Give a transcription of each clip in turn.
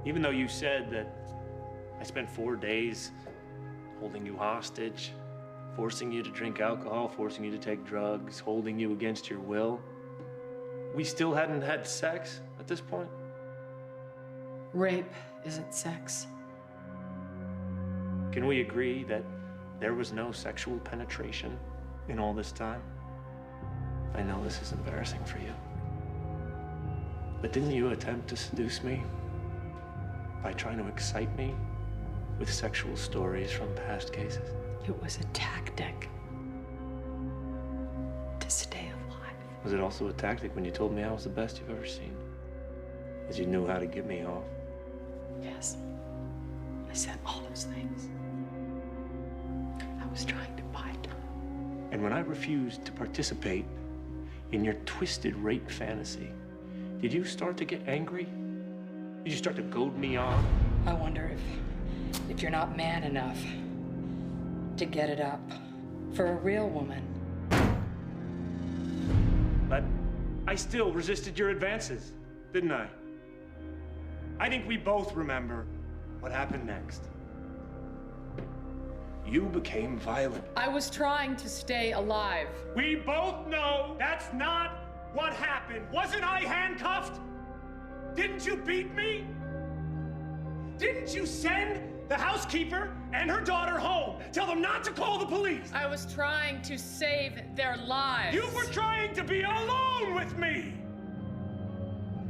Even though you said that I spent 4 days holding you hostage, forcing you to drink alcohol, forcing you to take drugs, holding you against your will, we still hadn't had sex at this point? Rape isn't sex. Can we agree that there was no sexual penetration in all this time? I know this is embarrassing for you. But didn't you attempt to seduce me by trying to excite me with sexual stories from past cases? It was a tactic to stay alive. Was it also a tactic when you told me I was the best you've ever seen? That you knew how to get me off? Yes, I said all those things. I was trying to buy time. And when I refused to participate in your twisted rape fantasy, did you start to get angry? Did you start to goad me on? I wonder if you're not man enough to get it up for a real woman. But I still resisted your advances, didn't I? I think we both remember what happened next. You became violent. I was trying to stay alive. We both know that's not what happened. Wasn't I handcuffed? Didn't you beat me? Didn't you send the housekeeper and her daughter home? Tell them not to call the police. I was trying to save their lives. You were trying to be alone with me.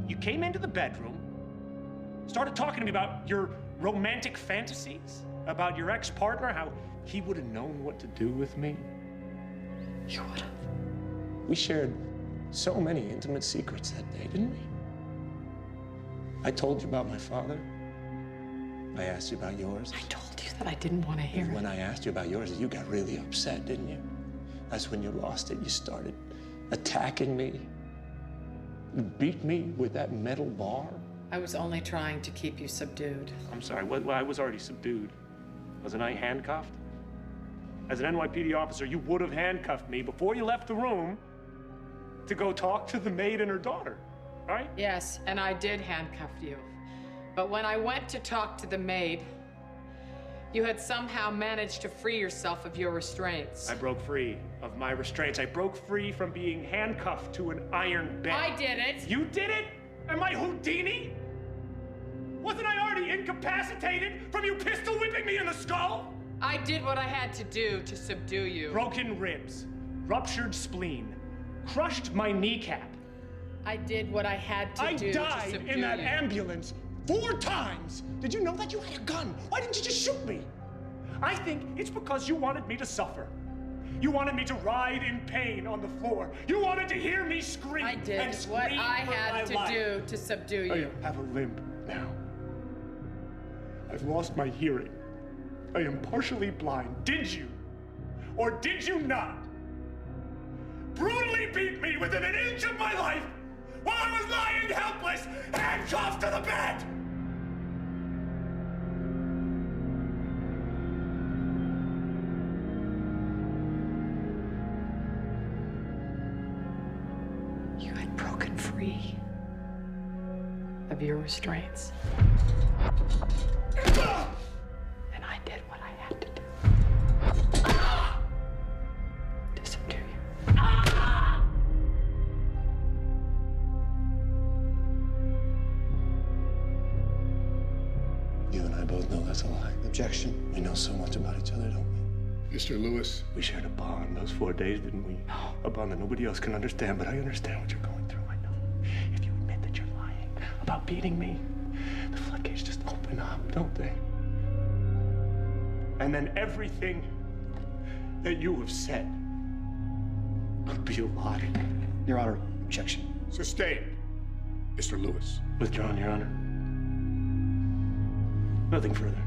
You came into the bedroom, started talking to me about your romantic fantasies, about your ex-partner, how he would have known what to do with me. You would have. We shared so many intimate secrets that day, didn't we? I told you about my father. I asked you about yours. I told you that I didn't want to hear it. When I asked you about yours, you got really upset, didn't you? That's when you lost it. You started attacking me. You beat me with that metal bar. I was only trying to keep you subdued. I'm sorry, well, I was already subdued. Wasn't I handcuffed? As an NYPD officer, you would have handcuffed me before you left the room to go talk to the maid and her daughter, right? Yes, and I did handcuff you. But when I went to talk to the maid, you had somehow managed to free yourself of your restraints. I broke free of my restraints. I broke free from being handcuffed to an iron bed. I did it. You did it? Am I Houdini? Wasn't I already incapacitated from you pistol whipping me in the skull? I did what I had to do to subdue you. Broken ribs, ruptured spleen, crushed my kneecap. I did what I had to do to subdue you. I died in that ambulance 4 times. Did you know that you had a gun? Why didn't you just shoot me? I think it's because you wanted me to suffer. You wanted me to writhe in pain on the floor. You wanted to hear me scream. I did and what scream I for had my to life. do to subdue you. I have a limp now. I've lost my hearing. I am partially blind. Did you, or did you not, brutally beat me within an inch of my life while I was lying helpless, handcuffed to the bed? You had broken free of your restraints. And I did what I had to do to subdue you. You and I both know that's a lie. Objection. We know so much about each other, don't we? Mr. Lewis. We shared a bond those 4 days, didn't we? No. A bond that nobody else can understand, but I understand what you're going through. I know. If you admit that you're lying about beating me, the floodgates just open up, don't they? And then everything that you have said could be a lie. Your Honor, objection. Sustained. Mr. Lewis. Withdrawn, Your Honor. Nothing further.